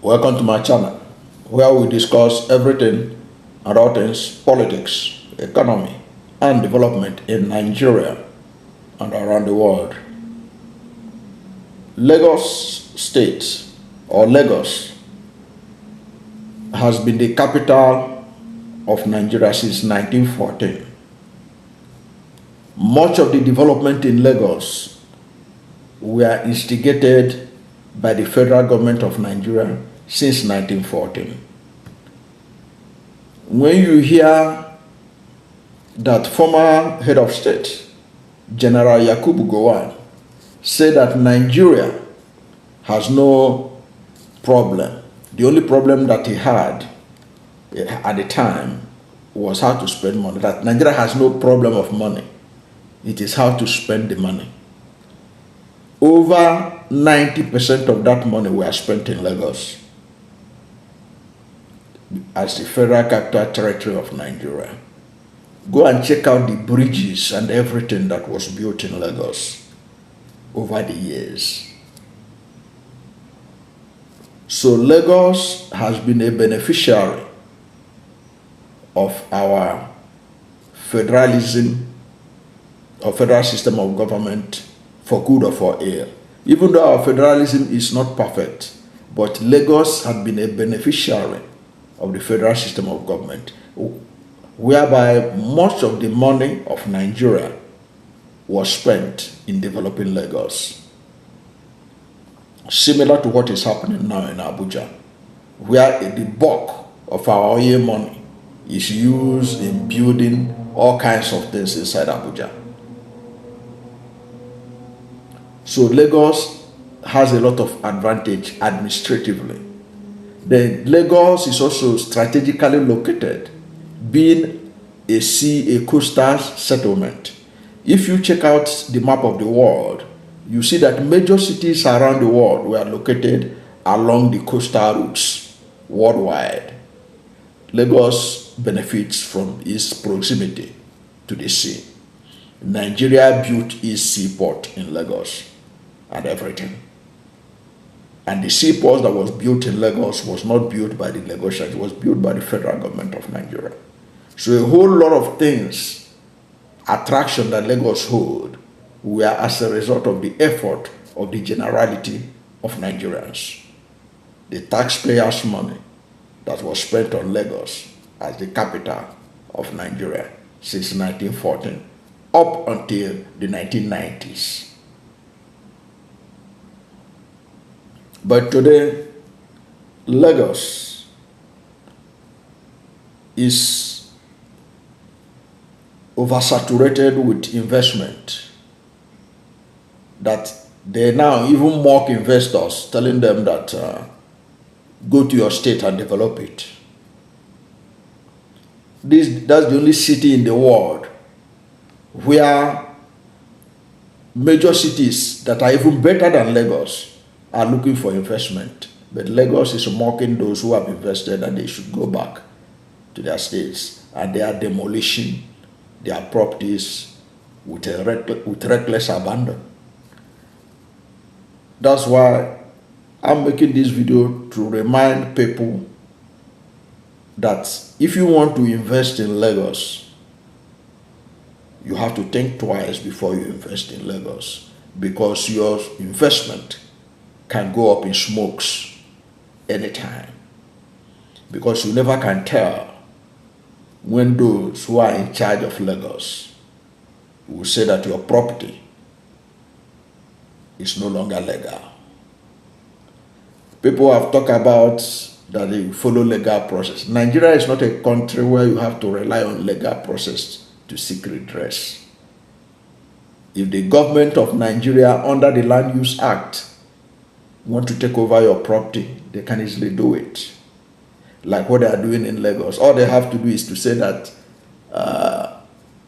Welcome to my channel, where we discuss everything and all things politics, economy, and development in Nigeria and around the world. Lagos State, or Lagos, has been the capital of Nigeria since 1914. Much of the development in Lagos were instigated by the federal government of Nigeria since 1914. When you hear that former head of state, General Yakubu Gowon, say that Nigeria has no problem, the only problem that he had at the time was how to spend money, that Nigeria has no problem of money, it is how to spend the money. Over 90% of that money were spent in Lagos as the federal capital territory of Nigeria. Go and check out the bridges and everything that was built in Lagos over the years. So Lagos has been a beneficiary of our federalism, or federal system of government, for good or for ill. Even though our federalism is not perfect, but Lagos had been a beneficiary of the federal system of government, whereby much of the money of Nigeria was spent in developing Lagos. Similar to what is happening now in Abuja, where the bulk of our oil money is used in building all kinds of things inside Abuja. So Lagos has a lot of advantage administratively. Then Lagos is also strategically located, being a coastal settlement. If you check out the map of the world, you see that major cities around the world were located along the coastal routes worldwide. Lagos benefits from its proximity to the sea. Nigeria built its seaport in Lagos and everything. And the seaport that was built in Lagos was not built by the Lagosians, it was built by the federal government of Nigeria. So a whole lot of things, attraction that Lagos hold, were as a result of the effort of the generality of Nigerians. The taxpayers' money that was spent on Lagos as the capital of Nigeria since 1914 up until the 1990s. But today, Lagos is oversaturated with investment, that they now even mock investors, telling them that go to your state and develop it. That's the only city in the world where major cities that are even better than Lagos are looking for investment. But Lagos is mocking those who have invested and they should go back to their states, and they are demolishing their properties with reckless abandon. That's why I'm making this video, to remind people that if you want to invest in Lagos, you have to think twice before you invest in Lagos, because your investment can go up in smokes anytime, because you never can tell when those who are in charge of Lagos will say that your property is no longer legal. People have talked about that they follow legal process. Nigeria is not a country where you have to rely on legal process to seek redress. If the government of Nigeria, under the Land Use Act, want to take over your property, they can easily do it. Like what they are doing in Lagos. All they have to do is to say that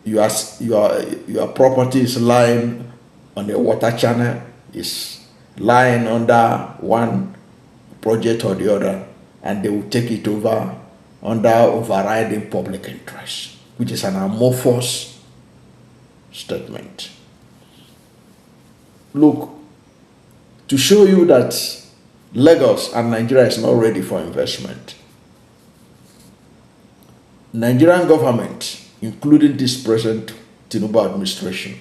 your property is lying on a water channel, is lying under one project or the other, and they will take it over under overriding public interest, which is an amorphous statement. Look, to show you that Lagos and Nigeria is not ready for investment. Nigerian government, including this present Tinubu administration,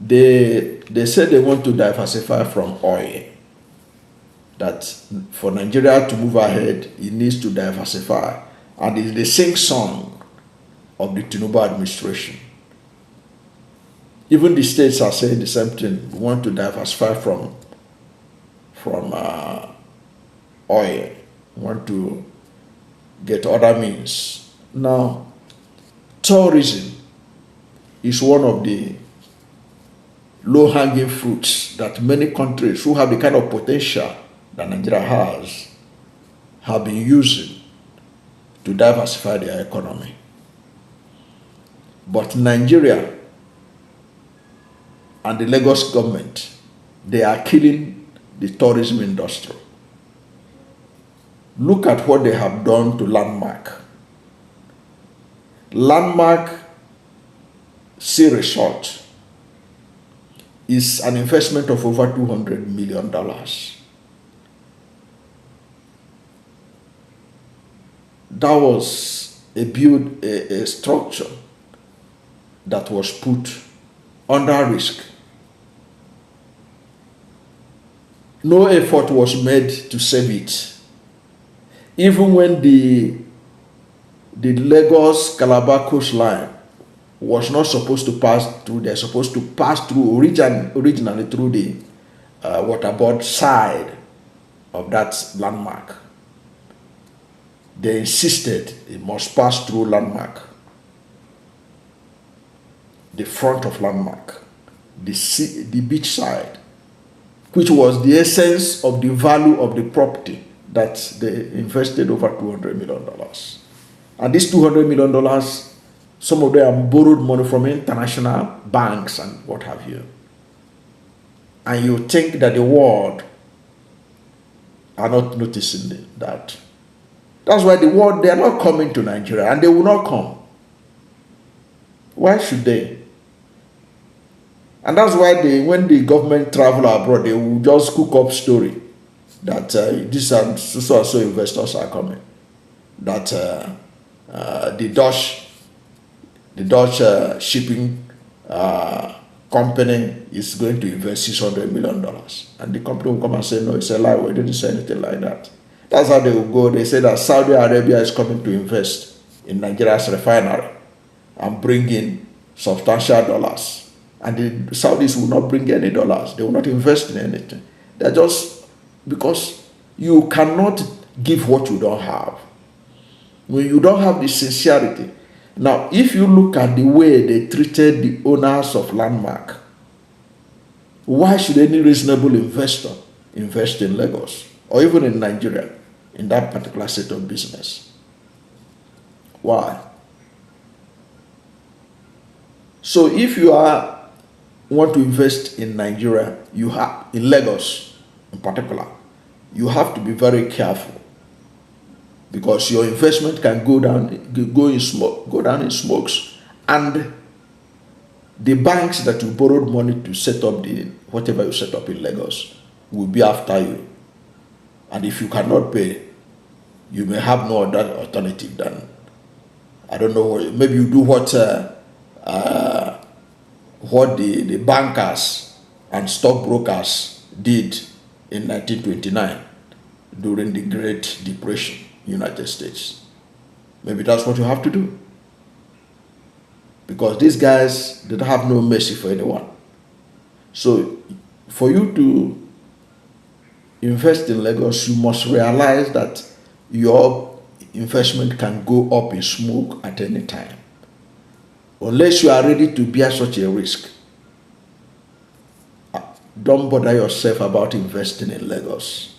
they said they want to diversify from oil. That for Nigeria to move ahead, it needs to diversify. And it's the sing song of the Tinubu administration. Even the states are saying the same thing. We want to diversify from oil. We want to get other means. Now, tourism is one of the low-hanging fruits that many countries who have the kind of potential that Nigeria has have been using to diversify their economy. But Nigeria and the Lagos government, they are killing the tourism industry. Look at what they have done to Landmark. Landmark Sea Resort is an investment of over $200 million. That was a structure that was put under risk. No effort was made to save it. Even when the Lagos Calabar coastline was not supposed to pass through, they're supposed to pass through originally through the waterboard side of that landmark. They insisted it must pass through landmark, the front of landmark, the beach side, which was the essence of the value of the property that they invested over $200 million. And these $200 million, some of them borrowed money from international banks and what have you. And you think that the world are not noticing that. That's why the world, they are not coming to Nigeria, and they will not come. Why should they? And that's why when the government travel abroad, they will just cook up story that this and so investors are coming. That the Dutch shipping company is going to invest $600 million. And the company will come and say, no, it's a lie. We didn't say anything like that. That's how they will go. They say that Saudi Arabia is coming to invest in Nigeria's refinery and bring in substantial dollars. And the Saudis will not bring any dollars. They will not invest in anything. They're just because you cannot give what you don't have. When you don't have the sincerity. Now, if you look at the way they treated the owners of Landmark, why should any reasonable investor invest in Lagos or even in Nigeria in that particular set of business? Why? So if you want to invest in Nigeria, in Lagos in particular, you have to be very careful, because your investment can go down in smokes, and the banks that you borrowed money to set up whatever you set up in Lagos will be after you. And if you cannot pay, you may have no other alternative than, I don't know, maybe you do what the bankers and stockbrokers did in 1929 during the Great Depression in the United States. Maybe that's what you have to do. Because these guys, they don't have no mercy for anyone. So for you to invest in Lagos, you must realize that your investment can go up in smoke at any time. Unless you are ready to bear such a risk, don't bother yourself about investing in Lagos.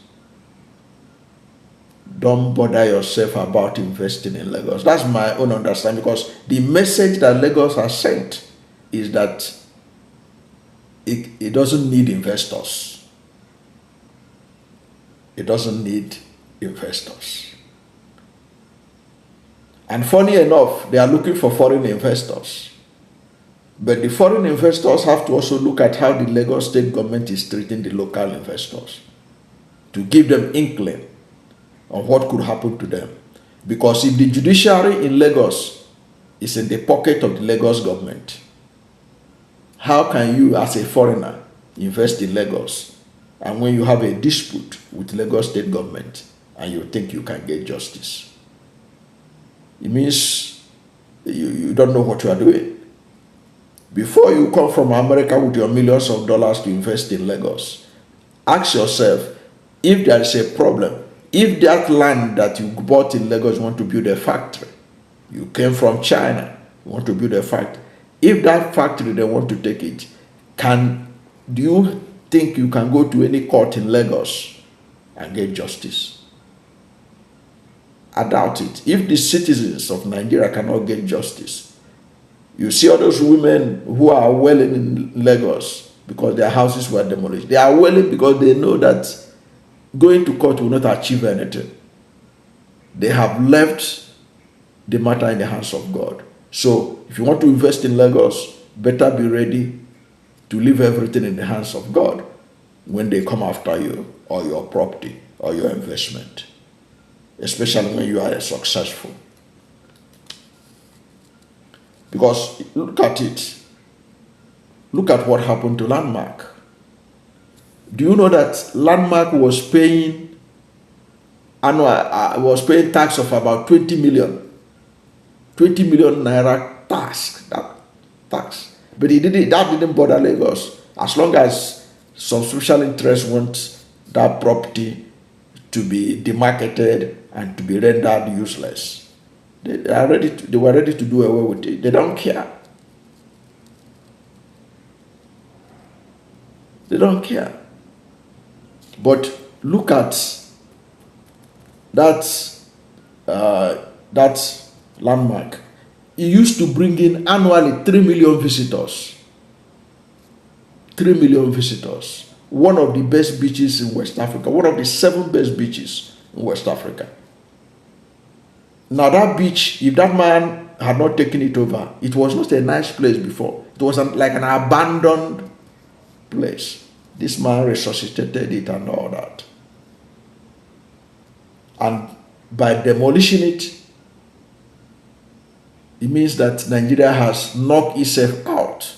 Don't bother yourself about investing in Lagos. That's my own understanding, because the message that Lagos has sent is that it doesn't need investors. It doesn't need investors. And funny enough, they are looking for foreign investors. But the foreign investors have to also look at how the Lagos state government is treating the local investors to give them inkling on what could happen to them. Because if the judiciary in Lagos is in the pocket of the Lagos government, how can you as a foreigner invest in Lagos, and when you have a dispute with Lagos state government and you think you can get justice? It means you don't know what you are doing. Before you come from America with your millions of dollars to invest in Lagos, ask yourself if there is a problem. If that land that you bought in Lagos, you want to build a factory, you came from China, you want to build a factory. If that factory, they want to take it, do you think you can go to any court in Lagos and get justice? I doubt it. If the citizens of Nigeria cannot get justice, you see all those women who are wailing in Lagos because their houses were demolished. They are wailing because they know that going to court will not achieve anything. They have left the matter in the hands of God. So if you want to invest in Lagos, better be ready to leave everything in the hands of God when they come after you or your property or your investment, especially when you are successful. Because look at it. Look at what happened to Landmark. Do you know that Landmark was paying tax of about 20 million naira tax. But that didn't bother Lagos. As long as some special interest wants that property to be demarketed and to be rendered useless, they were ready to do away with it. They don't care. They don't care. But look at that Landmark. It used to bring in annually 3 million visitors. 3 million visitors. One of the best beaches in West Africa. One of the 7 best beaches in West Africa. Now that beach, if that man had not taken it over, it was not a nice place before. It was like an abandoned place. This man resuscitated it and all that. And by demolishing it, it means that Nigeria has knocked itself out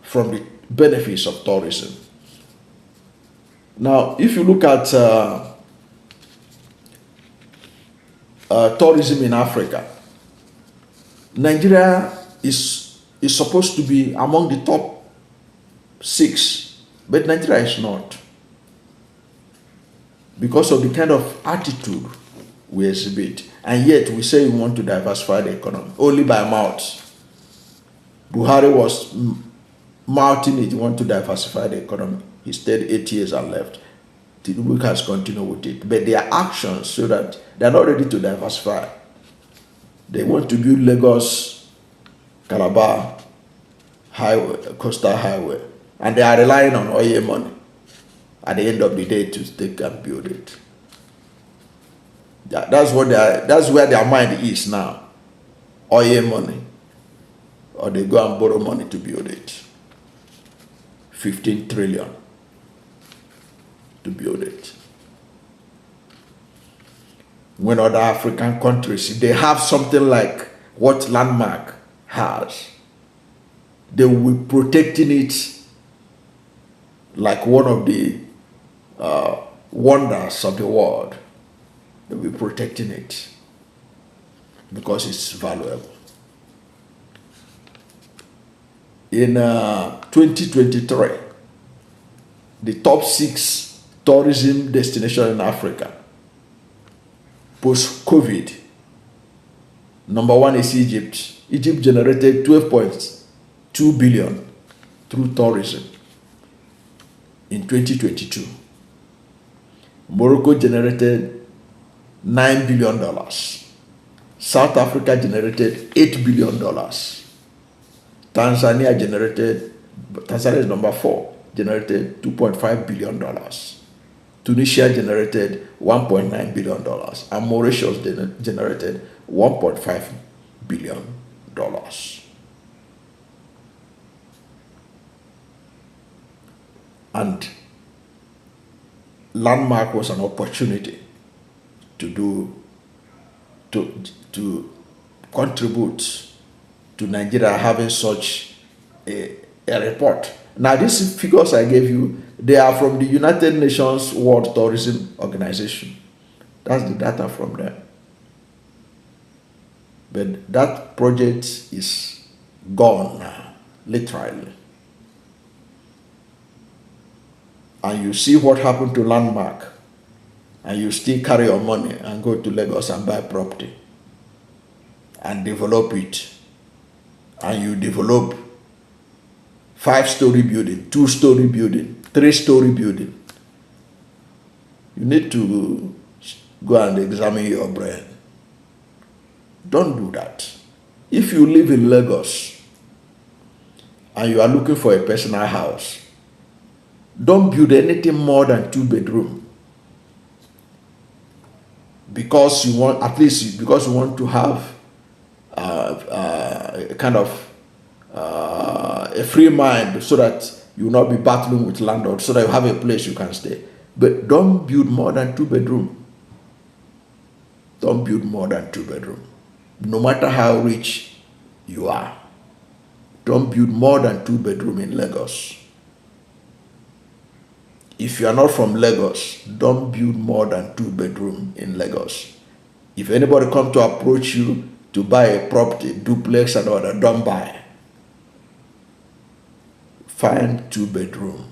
from the benefits of tourism. Now, if you look at tourism in Africa, Nigeria is supposed to be among the top 6, but Nigeria is not, because of the kind of attitude we exhibit. And yet we say we want to diversify the economy only by mouth. Buhari was mouthing it, he want to diversify the economy. He stayed 8 years and left. Tinubu has continued with it, but their actions show that they are not ready to diversify. They want to build Lagos, Calabar highway, coastal highway, and they are relying on oil money at the end of the day to take and build it. That's where their mind is now. Oil money, or they go and borrow money to build it. 15 trillion to build it. When other African countries, if they have something like what Landmark has, they will be protecting it like one of the wonders of the world. They will be protecting it because it's valuable. In 2023, the top 6 tourism destinations in Africa post-COVID, number 1 is Egypt. Egypt generated 12.2 billion through tourism in 2022. Morocco generated $9 billion. South Africa generated $8 billion. Tanzania is number 4, generated $2.5 billion. Tunisia generated $1.9 billion. And Mauritius generated $1.5 billion. And Landmark was an opportunity to contribute to Nigeria having such a report. Now, these figures I gave you, they are from the United Nations World Tourism Organization. That's the data from them. But that project is gone now, literally. And you see what happened to Landmark, and you still carry your money and go to Lagos and buy property and develop it. And you develop 5-story building, 2-story building, 3-story building. You need to go and examine your brain. Don't do that. If you live in Lagos and you are looking for a personal house, don't build anything more than 2-bedroom. Because you want, at least because you want to have kind of a free mind, so that you will not be battling with landlords, so that you have a place you can stay. But don't build more than 2-bedroom. Don't build more than 2-bedroom. No matter how rich you are, don't build more than 2-bedroom in Lagos. If you are not from Lagos, don't build more than 2-bedroom in Lagos. If anybody comes to approach you to buy a property, duplex and other, don't buy. Find 2-bedroom.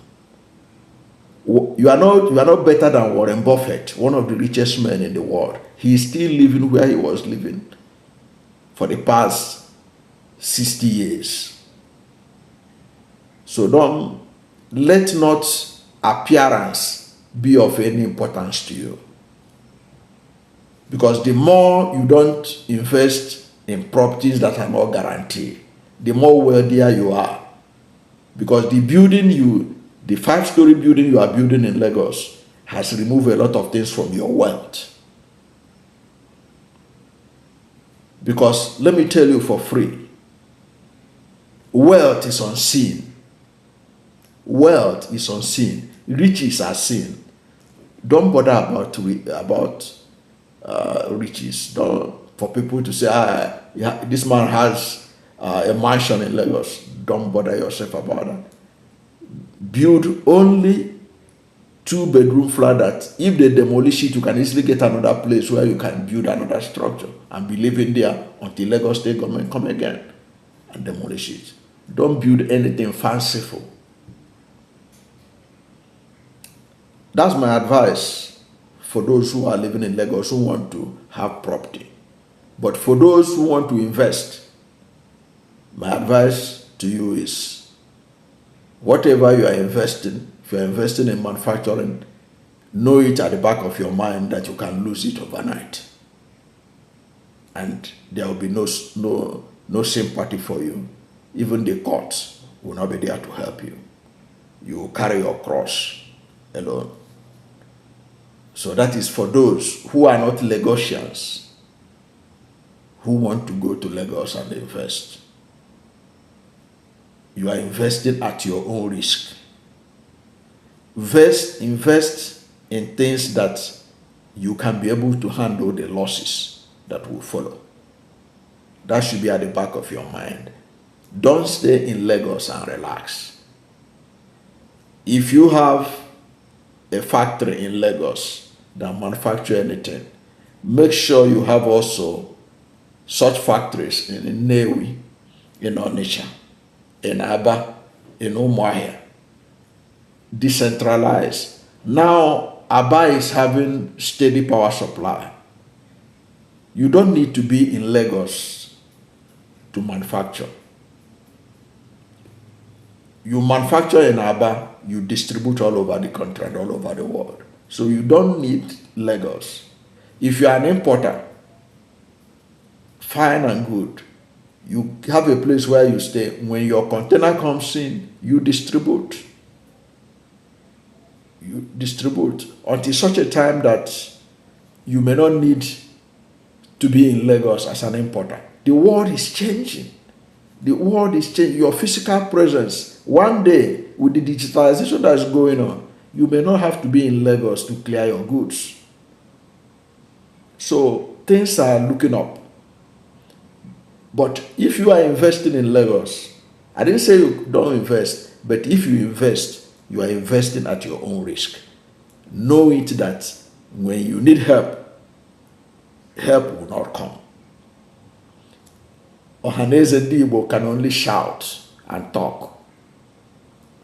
You are not better than Warren Buffett, one of the richest men in the world. He is still living where he was living for the past 60 years. So let not appearance be of any importance to you. Because the more you don't invest in properties that are not guaranteed, the more wealthier you are. Because the 5-story building you are building in Lagos has removed a lot of things from your wealth. Because let me tell you for free, wealth is unseen. Wealth is unseen. Riches are seen. Don't bother about riches. For people to say, yeah, this man has a mansion in Lagos. Don't bother yourself about that. Build only 2-bedroom flat that if they demolish it, you can easily get another place where you can build another structure and be living there until Lagos State government come again and demolish it. Don't build anything fanciful. That's my advice for those who are living in Lagos who want to have property. But for those who want to invest, my advice to you is, whatever you are investing, if you are investing in manufacturing, know it at the back of your mind that you can lose it overnight. And there will be no sympathy for you. Even the courts will not be there to help you. You will carry your cross alone. So that is for those who are not Lagosians, who want to go to Lagos and invest. You are investing at your own risk. Invest in things that you can be able to handle the losses that will follow. That should be at the back of your mind. Don't stay in Lagos and relax. If you have a factory in Lagos that manufacture anything, make sure you have also such factories in Nnewi, in Onitsha, in Aba, in Umuahia. Decentralized. Now Aba is having steady power supply. You don't need to be in Lagos to manufacture. You manufacture in Aba, you distribute all over the country and all over the world. So you don't need Lagos. If you are an importer, fine and good. You have a place where you stay. When your container comes in, you distribute. You distribute until such a time that you may not need to be in Lagos as an importer. The world is changing. The world is changing. Your physical presence one day, with the digitalization that is going on, you may not have to be in Lagos to clear your goods. So things are looking up. But if you are investing in Lagos, I didn't say you don't invest, but if you invest, you are investing at your own risk. Know it that when you need help, help will not come. Ohaneze Igbo can only shout and talk.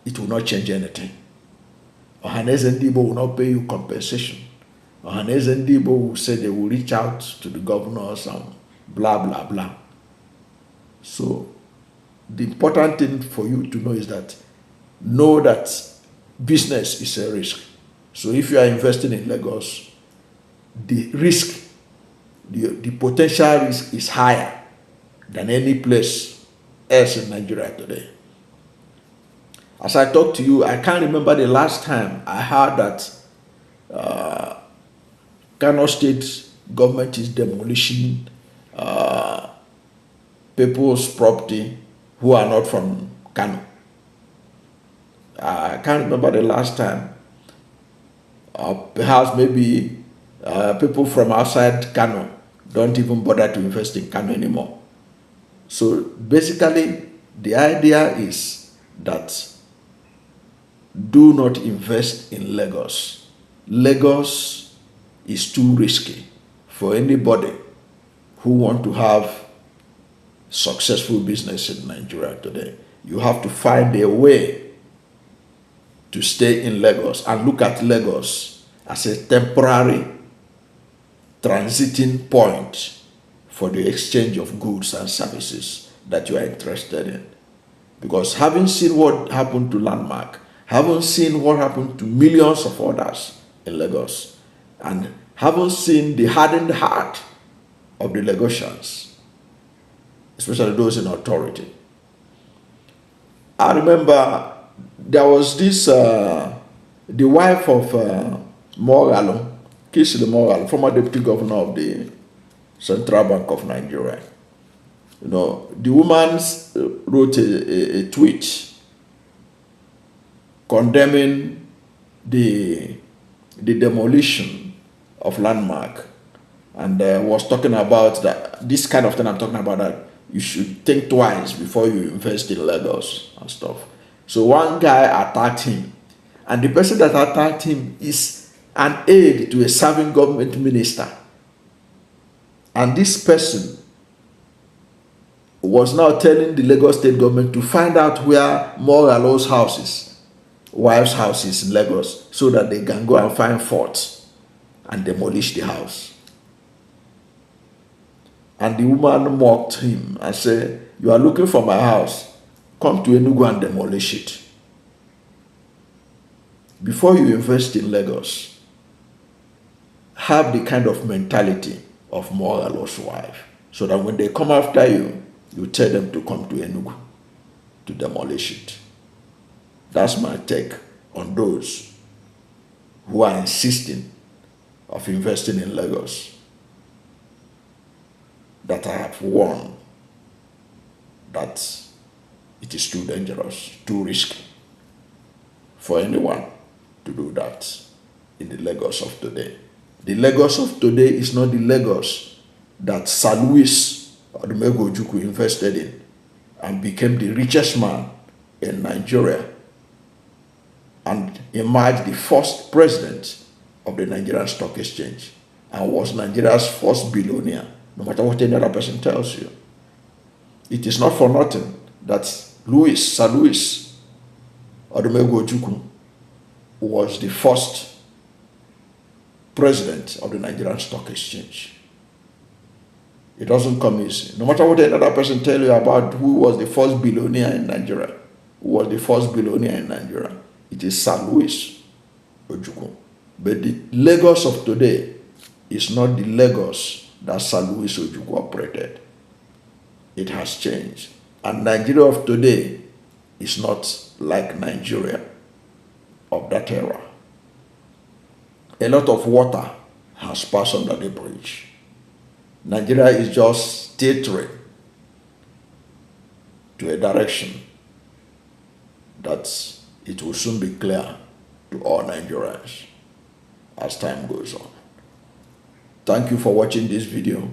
It will not change anything. Ohaneze Igbo will not pay you compensation. Ohaneze Igbo will say they will reach out to the governors and blah, blah, blah. So the important thing for you to know is that business is a risk. So if you are investing in Lagos, the risk, the potential risk is higher than any place else in Nigeria today. As I talk to you, I can't remember the last time I heard that Kano State government is demolishing people's property who are not from Kano. I can't remember the last time. Perhaps maybe people from outside Kano don't even bother to invest in Kano anymore. So basically, the idea is that do not invest in Lagos. Lagos is too risky for anybody who want to have successful business in Nigeria today. You have to find a way to stay in Lagos and look at Lagos as a temporary transiting point for the exchange of goods and services that you are interested in. Because having seen what happened to Landmark, having seen what happened to millions of others in Lagos, and having seen the hardened heart of the Lagosians, especially those in authority. I remember there was this, the wife of Moghalu, Kingsley Moghalu, former deputy governor of the Central Bank of Nigeria. You know, the woman wrote a tweet condemning the demolition of Landmark, and was talking about that this kind of thing I'm talking about, that you should think twice before you invest in Lagos and stuff. So one guy attacked him, and the person that attacked him is an aide to a serving government minister. And this person was now telling the Lagos state government to find out where Moghalu's wife's house is in Lagos, so that they can go and find faults and demolish the house. And the woman mocked him and said, "You are looking for my house, come to Enugu and demolish it." Before you invest in Lagos, have the kind of mentality of Moghalu's wife, so that when they come after you, you tell them to come to Enugu to demolish it. That's my take on those who are insisting of investing in Lagos, that I have warned that it is too dangerous, too risky for anyone to do that in the Lagos of today. The Lagos of today is not the Lagos that Sir Louis Odumegwu invested in and became the richest man in Nigeria and emerged the first president of the Nigerian Stock Exchange and was Nigeria's first billionaire, no matter what any other person tells you. It is not for nothing that Sir Louis Odumegwu was the first president of the Nigerian Stock Exchange. It doesn't come easy. No matter what another person tells you about who was the first billionaire in Nigeria, it is Sir Louis Ojukwu. But the Lagos of today is not the Lagos that Sir Louis Ojukwu operated. It has changed. And Nigeria of today is not like Nigeria of that era. A lot of water has passed under the bridge. Nigeria is just teetering to a direction that it will soon be clear to all Nigerians as time goes on. Thank you for watching this video.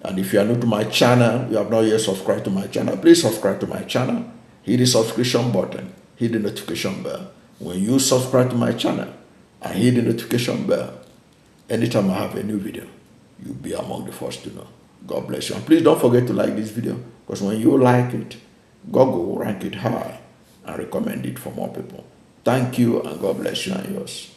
And if you are new to my channel, you have not yet subscribed to my channel, please subscribe to my channel. Hit the subscription button, hit the notification bell. When you subscribe to my channel and hit the notification bell, anytime I have a new video, you'll be among the first to know. God bless you. And please don't forget to like this video, because when you like it, Google will rank it high and recommend it for more people. Thank you, and God bless you and yours.